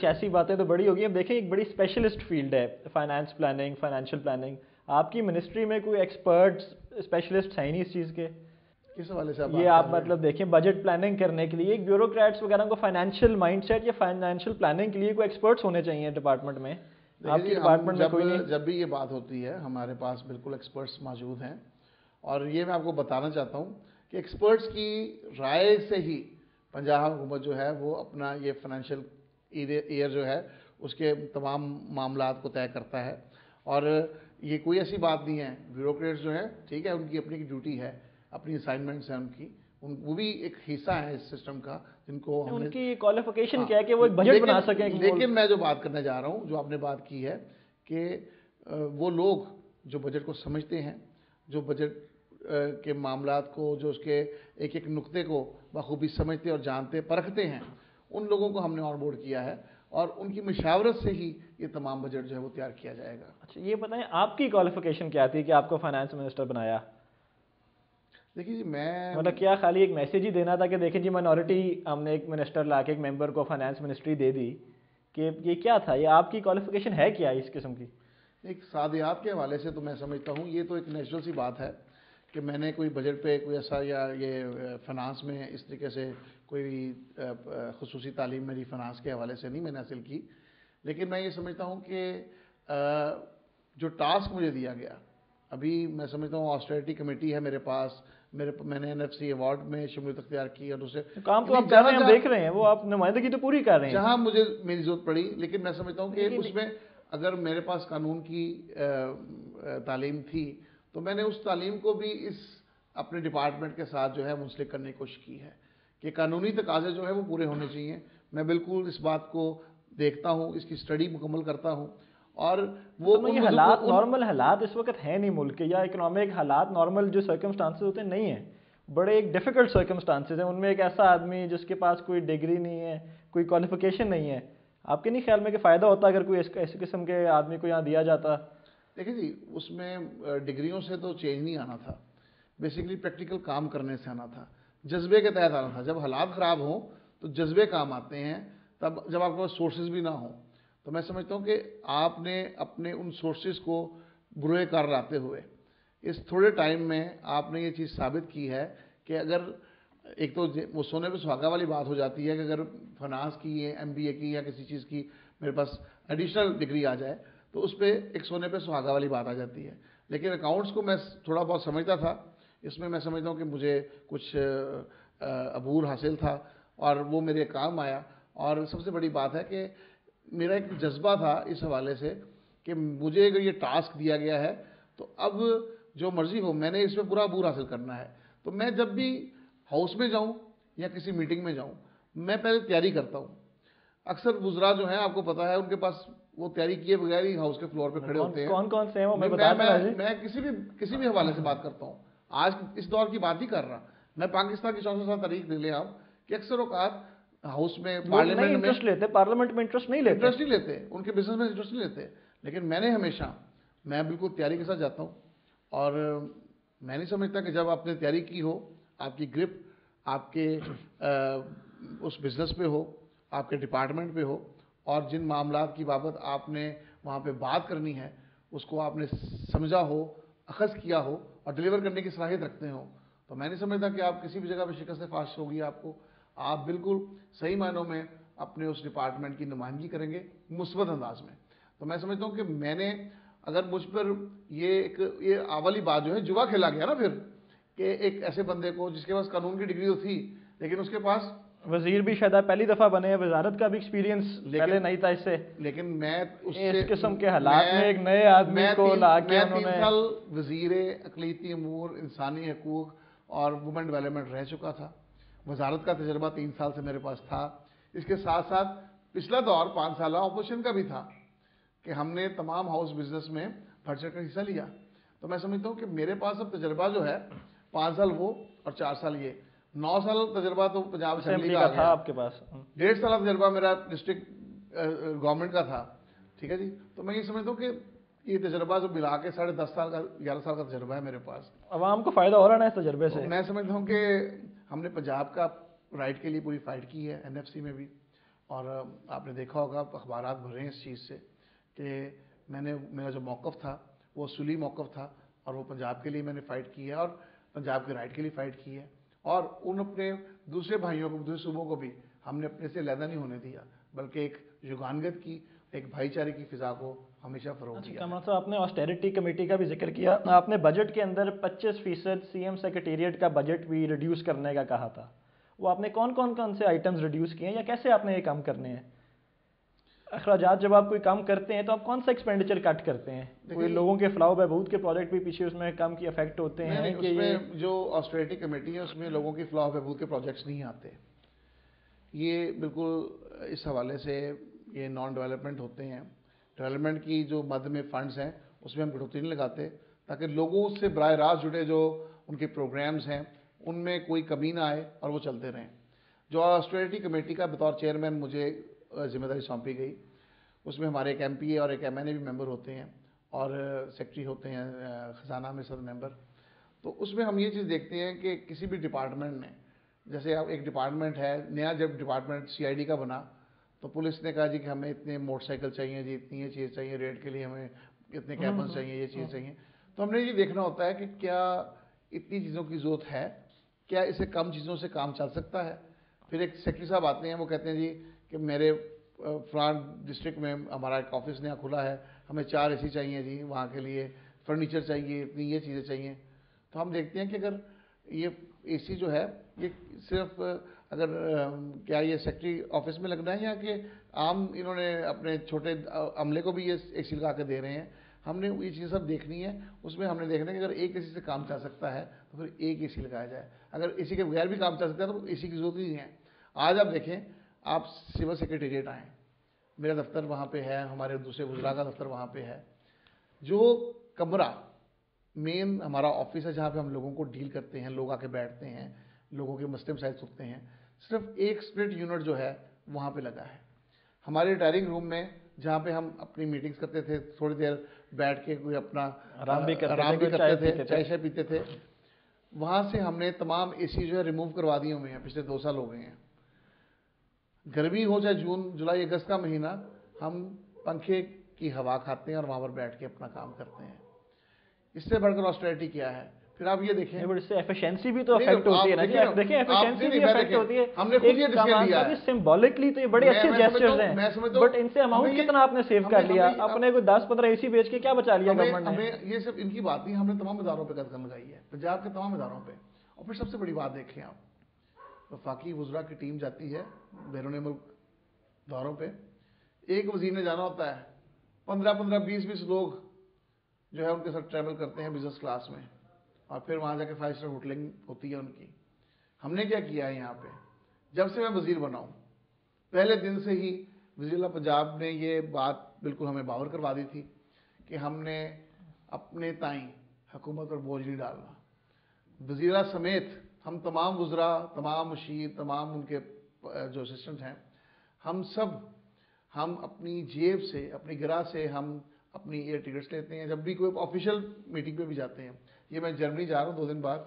سیاسی باتیں تو بڑی ہوگی. اب دیکھیں ایک بڑی اسپیشلسٹ فیلڈ ہے فائنانس پلاننگ, فائنینشیل پلاننگ. آپ کی منسٹری میں کوئی ایکسپرٹس اسپیشلسٹ ہیں نہیں اس چیز کے؟ کس حوالے سے یہ آپ مطلب دیکھیں بجٹ پلاننگ کرنے کے لیے ایک بیوروکریٹس وغیرہ کو فائنینشیل مائنڈ سیٹ یا فائنینشیل پلاننگ کے لیے کوئی ایکسپرٹس ہونے چاہیے ڈپارٹمنٹ میں. آپ کے ڈپارٹمنٹ میں کوئی نہیں؟ جب بھی یہ بات ہوتی ہے ہمارے پاس بالکل ایکسپرٹس موجود ہیں, اور یہ میں آپ کو بتانا چاہتا ہوں کہ ایکسپرٹس کی رائے سے ہی پنجاب حکومت جو ہے وہ اپنا یہ فائنینشیل ایئر جو ہے اس کے تمام معاملات کو طے کرتا ہے. اور یہ کوئی ایسی بات نہیں ہے, بیوروکریٹس جو ہیں ٹھیک ہے ان کی اپنی ڈیوٹی ہے, اپنی اسائنمنٹس ہیں ان کی, وہ بھی ایک حصہ ہے اس سسٹم کا جن کو ہم نے. ان کی کوالیفیکیشن کیا ہے کہ وہ ایک بجٹ بنا سکیں؟ لیکن میں جو بات کرنے جا رہا ہوں, جو آپ نے بات کی ہے کہ وہ لوگ جو بجٹ کو سمجھتے ہیں, جو بجٹ کے معاملات کو, جو اس کے ایک ایک نقطے کو بخوبی سمجھتے اور جانتے پرکھتے ہیں, ان لوگوں کو ہم نے آن بورڈ کیا ہے اور ان کی مشاورت سے ہی یہ تمام بجٹ جو ہے وہ تیار کیا جائے گا. اچھا یہ بتائیں آپ کی کوالیفیکیشن کیا تھی کہ آپ کو فائنانس منسٹر بنایا؟ دیکھیے جی میں مطلب کیا خالی ایک میسیج ہی دینا تھا کہ دیکھیں جی مائنورٹی ہم نے ایک منسٹر لا کے ایک ممبر کو فائنانس منسٹری دے دی, کہ یہ کیا تھا؟ یہ آپ کی کوالیفیکیشن ہے کیا اس قسم کی؟ ایک سادیات کے حوالے سے تو میں سمجھتا ہوں یہ تو ایک نیچرل سی بات ہے کہ میں نے کوئی بجٹ پہ کوئی ایسا یا یہ فنانس میں اس طریقے سے کوئی خصوصی تعلیم میری فنانس کے حوالے سے نہیں میں نے حاصل کی. لیکن میں یہ سمجھتا ہوں کہ جو ٹاسک مجھے دیا گیا, ابھی میں سمجھتا ہوں آسٹریٹی کمیٹی ہے میرے پاس, میں نے NFC ایوارڈ میں شمولیت اختیار کی, اور اسے کام تو آپ کر رہے ہیں, ہم دیکھ رہے ہیں, وہ آپ نمائندگی تو پوری کر رہے ہیں جہاں مجھے میری ضرورت پڑی. لیکن میں سمجھتا ہوں کہ اس میں اگر میرے پاس قانون کی تعلیم تھی تو میں نے اس تعلیم کو بھی اس اپنے ڈپارٹمنٹ کے ساتھ جو ہے منسلک کرنے کی کوشش کی ہے کہ قانونی تقاضے جو ہے وہ پورے ہونے چاہیے. میں بالکل اس بات کو دیکھتا ہوں, اس کی اسٹڈی مکمل کرتا ہوں. اور وہ حالات نارمل حالات اس وقت ہیں نہیں ملک کے, یا اکنامک حالات نارمل جو سرکمسٹانسز ہوتے ہیں نہیں ہیں, بڑے ایک ڈیفیکلٹ سرکمسٹانسز ہیں. ان میں ایک ایسا آدمی جس کے پاس کوئی ڈگری نہیں ہے, کوئی کوالیفیکیشن نہیں ہے, آپ کے نہیں خیال میں کہ فائدہ ہوتا اگر کوئی اس قسم کے آدمی کو یہاں دیا جاتا؟ دیکھیں جی اس میں ڈگریوں سے تو چینج نہیں آنا تھا, بیسیکلی پریکٹیکل کام کرنے سے آنا تھا, جذبے کے تحت آنا تھا. جب حالات خراب ہوں تو جذبے کام آتے ہیں, تب جب آپ کے پاس سورسز بھی نہ ہوں. تو میں سمجھتا ہوں کہ آپ نے اپنے ان سورسز کو بروئے کار لاتے ہوئے اس تھوڑے ٹائم میں آپ نے یہ چیز ثابت کی ہے کہ اگر ایک تو وہ سونے پہ سہاگا والی بات ہو جاتی ہے کہ اگر فنانس کی MBA کی یا کسی چیز کی میرے پاس ایڈیشنل ڈگری آ جائے تو اس پہ ایک سونے پہ سہاگا والی بات آ جاتی ہے. لیکن اکاؤنٹس کو میں تھوڑا بہت سمجھتا تھا, اس میں سمجھتا ہوں کہ مجھے کچھ عبور حاصل تھا اور وہ میرے کام آیا. اور سب سے بڑی بات ہے کہ میرا ایک جذبہ تھا اس حوالے سے کہ مجھے اگر یہ ٹاسک دیا گیا ہے تو اب جو مرضی ہو میں نے اس میں پورا عبور حاصل کرنا ہے. تو میں جب بھی ہاؤس میں جاؤں یا کسی میٹنگ میں جاؤں میں پہلے تیاری کرتا ہوں. اکثر وزراء جو ہیں آپ کو پتا ہے ان کے پاس وہ تیاری کیے بغیر ہی ہاؤس کے فلور پہ کھڑے ہوتے ہیں. کون سے ہیں وہ میں کسی بھی حوالے سے بات کرتا ہوں, آج اس دور کی بات ہی کر رہا. میں پاکستان کی 64 سال تاریخ دے لیں آپ کہ اکثر اوقات ہاؤس میں پارلیمنٹ میں انٹرسٹ لیتے, پارلیمنٹ میں انٹرسٹ نہیں لیتے, ان کے بزنس میں انٹرسٹ نہیں لیتے. لیکن میں نے ہمیشہ میں بالکل تیاری کے ساتھ جاتا ہوں, اور میں نہیں سمجھتا کہ جب آپ نے تیاری کی ہو, آپ کی گرپ آپ کے اس بزنس پہ ہو, آپ کے ڈپارٹمنٹ پہ ہو, اور جن معاملات کی بابت آپ نے وہاں پہ بات کرنی ہے اس کو آپ نے سمجھا ہو, اخذ کیا ہو اور ڈیلیور کرنے کی صلاحیت رکھتے ہوں, تو میں نہیں سمجھتا کہ آپ کسی بھی جگہ پہ شکست فاش ہوگی. آپ بالکل صحیح معنوں میں اپنے اس ڈپارٹمنٹ کی نمائندگی کریں گے مثبت انداز میں. تو میں سمجھتا ہوں کہ میں نے اگر مجھ پر یہ والی بات جو ہے جوا کھیلا گیا نا پھر, کہ ایک ایسے بندے کو جس کے پاس قانون کی ڈگری تو تھی لیکن اس کے پاس وزیر بھی شاید پہلی دفعہ بنے ہیں, وزارت کا بھی ایکسپیرینس پہلے نہیں تھا اس سے, لیکن میں اس قسم کے حالات میں ایک نئے آدمی کو لا کے انہوں نے 3 سال وزیر اقلیتی امور, انسانی حقوق اور وومن ڈیولپمنٹ رہ چکا تھا. وزارت کا تجربہ 3 سال سے میرے پاس تھا. اس کے ساتھ ساتھ پچھلا دور 5 سالہ اپوزیشن کا بھی تھا کہ ہم نے تمام ہاؤس بزنس میں بڑھ چڑھ کر حصہ لیا. تو میں سمجھتا ہوں کہ میرے پاس اب تجربہ جو ہے 5 سال وہ اور 4 سال یہ, 9 سال تجربہ تو پنجاب اسمبلی کا تھا آپ کے پاس, 1.5 سال تجربہ میرا ڈسٹرکٹ گورنمنٹ کا تھا. ٹھیک ہے جی, تو میں یہ سمجھتا ہوں کہ یہ تجربہ جو ملا کے 10.5 سال کا 11 سال کا تجربہ ہے میرے پاس. عوام کو فائدہ ہو رہا ہے اس تجربے سے. میں سمجھتا ہوں کہ ہم نے پنجاب کا رائٹ کے لیے پوری فائٹ کی ہے NFC میں بھی, اور آپ نے دیکھا ہوگا اخبارات بھر رہے ہیں اس چیز سے کہ میرا جو موقف تھا وہ اصولی موقف تھا اور وہ پنجاب کے لیے میں نے فائٹ کی ہے اور پنجاب کے رائٹ کے لیے فائٹ کی ہے, اور ان اپنے دوسرے بھائیوں کو, دوسرے صوبوں کو بھی ہم نے اپنے سے علیحدہ نہیں ہونے دیا, بلکہ ایک یگانگت کی, ایک بھائی چارے کی فضا کو ہمیشہ فروغ دیا. کمال صاحب, آپ نے آسٹیرٹی کمیٹی کا بھی ذکر کیا, آپ نے بجٹ کے اندر 25% سی ایم سیکریٹریٹ کا بجٹ بھی ریڈیوس کرنے کا کہا تھا. وہ آپ نے کون سے آئٹمز ریڈیوس کیے ہیں یا کیسے آپ نے یہ کام کرنے ہیں؟ اخراجات جب آپ کوئی کام کرتے ہیں تو آپ کون سا ایکسپینڈیچر کٹ کرتے ہیں؟ کوئی لوگوں کے فلاح و بہبود کے پروجیکٹ بھی پیچھے اس میں کم کی افیکٹ ہوتے ہیں کہ اس میں جو آسٹیرٹی کمیٹی ہے اس میں لوگوں کی فلاح و بہبود کے پروجیکٹس نہیں آتے. یہ بالکل اس حوالے سے یہ نان ڈیولپمنٹ ہوتے ہیں. ڈیولپمنٹ کی جو مد میں فنڈز ہیں اس میں ہم کٹوتی نہیں لگاتے تاکہ لوگوں سے براہ راست جڑے جو ان کے پروگرامز ہیں ان میں کوئی کمی نہ آئے اور وہ چلتے رہیں. جو آسٹیرٹی کمیٹی کا بطور چیئرمین مجھے ذمہ داری سونپی گئی, اس میں ہمارے ایک ایم پی اے اور ایک ایم این اے بھی ممبر ہوتے ہیں اور سیکرٹری ہوتے ہیں خزانہ میں صد ممبر. تو اس میں ہم یہ چیز دیکھتے ہیں کہ کسی بھی ڈپارٹمنٹ نے, جیسے اب ایک ڈپارٹمنٹ ہے نیا, جب ڈپارٹمنٹ سی آئی ڈی کا بنا تو پولیس نے کہا جی کہ ہمیں اتنے موٹر سائیکل چاہیے, جی اتنی یہ چیز چاہیے, ریڈ کے لیے ہمیں اتنے کیبنز چاہیے, یہ چیز چاہیے. تو ہم نے یہ دیکھنا ہوتا ہے کہ کیا اتنی چیزوں کی ضرورت ہے, کیا اسے کم چیزوں سے کام چل سکتا ہے. پھر ایک سیکرٹری صاحب آتے ہیں, وہ کہتے ہیں جی کہ میرے فلان ڈسٹرکٹ میں ہمارا ایک آفس نیا کھلا ہے, ہمیں 4 اے سی چاہیے جی, وہاں کے لیے فرنیچر چاہیے, اتنی یہ چیزیں چاہیے. تو ہم دیکھتے ہیں کہ اگر یہ اے سی جو ہے یہ صرف اگر کیا یہ سیکرٹری آفس میں لگنا ہے یا کہ عام انہوں نے اپنے چھوٹے عملے کو بھی یہ اے سی لگا کے دے رہے ہیں. ہم نے یہ چیز سب دیکھنی ہے. اس میں ہم نے دیکھنا ہے کہ اگر ایک اے سی سے کام چل سکتا ہے تو پھر ایک اے سی لگایا جائے, اگر اے سی کے بغیر بھی کام چل سکتا ہے تو اے سی کی ضرورت نہیں ہے. آج آپ دیکھیں, آپ سول سیکریٹریٹ آئیں, میرا دفتر وہاں پہ ہے, ہمارے دوسرے وزراء کا دفتر وہاں پہ ہے. جو کمرہ مین ہمارا آفس ہے جہاں پہ ہم لوگوں کو ڈیل کرتے ہیں, لوگ آ کے بیٹھتے ہیں, لوگوں کے مسئلے مسائل سنتے ہیں, صرف ایک اسپلٹ یونٹ جو ہے وہاں پہ لگا ہے. ہمارے ڈائرنگ روم میں جہاں پہ ہم اپنی میٹنگز کرتے تھے, تھوڑی دیر بیٹھ کے کوئی اپنا آرام بھی کرتے تھے, چائے پیتے تھے, وہاں سے ہم نے تمام اے سی جو ہے ریموو کروا دیے ہوئے ہیں. پچھلے 2 سال ہو گئے ہیں. گرمی ہو چاہے جون جولائی اگست کا مہینہ, ہم پنکھے کی ہوا کھاتے ہیں اور وہاں پر بیٹھ کے اپنا کام کرتے ہیں. اس سے بڑھ کر آسٹیرٹی کیا ہے؟ پھر آپ یہ دیکھیں اس سے ایفیشنسی بھی تو افیکٹ ہوتی ہے نا جی. دیکھیں ایفیشنسی بھی افیکٹ ہوتی ہے. ہم نے خود یہ ڈیسیژن لیا ہے سمبولکلی, تو یہ بڑے اچھے جیسچرز ہیں, بٹ ان سے اماؤنٹ کتنا آپ نے سیو کر لیا؟ اپنے کوئی 10-15 اے سی بیچ کے کیا بچا لیا گورنمنٹ نے؟ ہمیں یہ سب ان کی بات نہیں, ہم نے تمام اداروں پہ قدم لگائی ہے, پنجاب کے تمام اداروں پہ. اور پھر سب سے بڑی بات دیکھیں آپ, وفاقی وزراء کی ٹیم جاتی ہے بیرون ملک دوروں پہ. ایک وزیر نے جانا ہوتا ہے, 15-20 لوگ جو ہے ان کے ساتھ ٹریول کرتے ہیں بزنس کلاس میں, اور پھر وہاں جا کے 5 اسٹار ہوٹلنگ ہوتی ہے ان کی. ہم نے کیا کیا ہے یہاں پہ, جب سے میں وزیر بنا ہوں پہلے دن سے ہی وزیر اعلیٰ پنجاب نے یہ بات بالکل ہمیں باور کروا دی تھی کہ ہم نے اپنے تائیں حکومت پر بوجھ نہیں ڈالنا. وزیرہ سمیت ہم تمام وزراء, تمام مشیر, تمام ان کے جو اسسٹنٹ ہیں, ہم اپنی جیب سے, اپنی گرہ سے ہم اپنی ایئر ٹکٹس لیتے ہیں. جب بھی کوئی آفیشیل میٹنگ پہ بھی جاتے ہیں, یہ میں جرمنی جا رہا ہوں 2 دن بعد,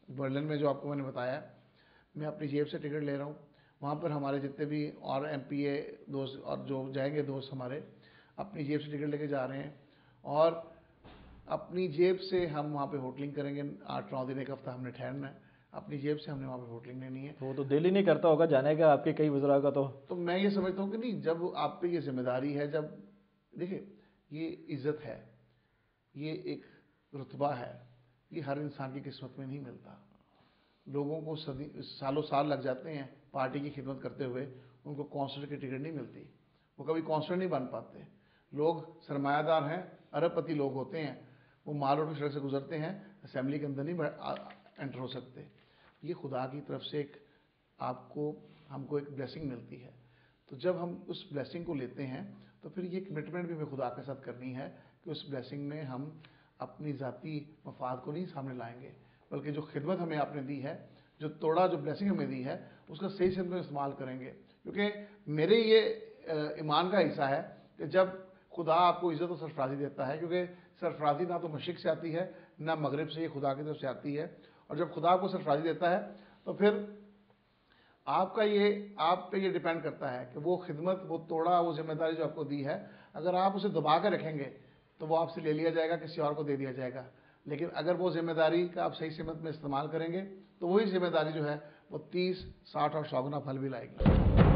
برلن میں جو آپ کو میں نے بتایا, میں اپنی جیب سے ٹکٹ لے رہا ہوں. وہاں پر ہمارے جتنے بھی اور ایم پی اے دوست اور جو جائیں گے دوست ہمارے, اپنی جیب سے ٹکٹ لے کے جا رہے ہیں, اور اپنی جیب سے ہم وہاں پہ ہوٹلنگ کریں گے. 8-9 دن, 1 ہفتہ ہم نے ٹھہرنا ہے. اپنی جیب سے ہم نے وہاں پہ ہوٹلنگ لینی ہے. وہ تو دل ہی نہیں کرتا ہوگا جانے کا آپ کے کئی وزراء کا. تو میں یہ سمجھتا ہوں کہ نہیں, جب آپ پہ یہ ذمہ داری ہے, جب دیکھیں یہ عزت ہے, یہ ایک رتبہ ہے, یہ ہر انسان کی قسمت میں نہیں ملتا. لوگوں کو سالوں سال لگ جاتے ہیں پارٹی کی خدمت کرتے ہوئے, ان کو کونسلر کی ٹکٹ نہیں ملتی, وہ کبھی کونسلر نہیں بن پاتے. لوگ سرمایہ دار ہیں, ارب پتی لوگ ہوتے ہیں, وہ مال روڈ کی سڑک سے گزرتے ہیں, اسمبلی کے اندر نہیں انٹر ہو سکتے. یہ خدا کی طرف سے ایک ہم کو ایک بلیسنگ ملتی ہے. تو جب ہم اس بلیسنگ کو لیتے ہیں تو پھر یہ کمٹمنٹ بھی ہمیں خدا کے ساتھ کرنی ہے کہ اس بلیسنگ میں ہم اپنی ذاتی مفاد کو نہیں سامنے لائیں گے, بلکہ جو خدمت ہمیں آپ نے دی ہے, جو بلیسنگ ہمیں دی ہے, اس کا صحیح سے ہم استعمال کریں گے. کیونکہ میرے یہ ایمان کا حصہ ہے کہ جب خدا آپ کو عزت و سرفرازی دیتا ہے, کیونکہ سرفرازی نہ تو مشرق سے آتی ہے نہ مغرب سے, یہ خدا کی طرف سے آتی ہے. اور جب خدا آپ کو سرفرازی دیتا ہے تو پھر آپ کا یہ آپ پہ یہ ڈیپینڈ کرتا ہے کہ وہ خدمت، وہ توڑا، وہ ذمہ داری جو آپ کو دی ہے، اگر آپ اسے دبا کر رکھیں گے تو وہ آپ سے لے لیا جائے گا، کسی اور کو دے دیا جائے گا. لیکن اگر وہ ذمہ داری کا آپ صحیح سمت میں استعمال کریں گے تو وہی ذمہ داری جو ہے وہ 30، 60 اور 100 گنا پھل بھی لائے گی.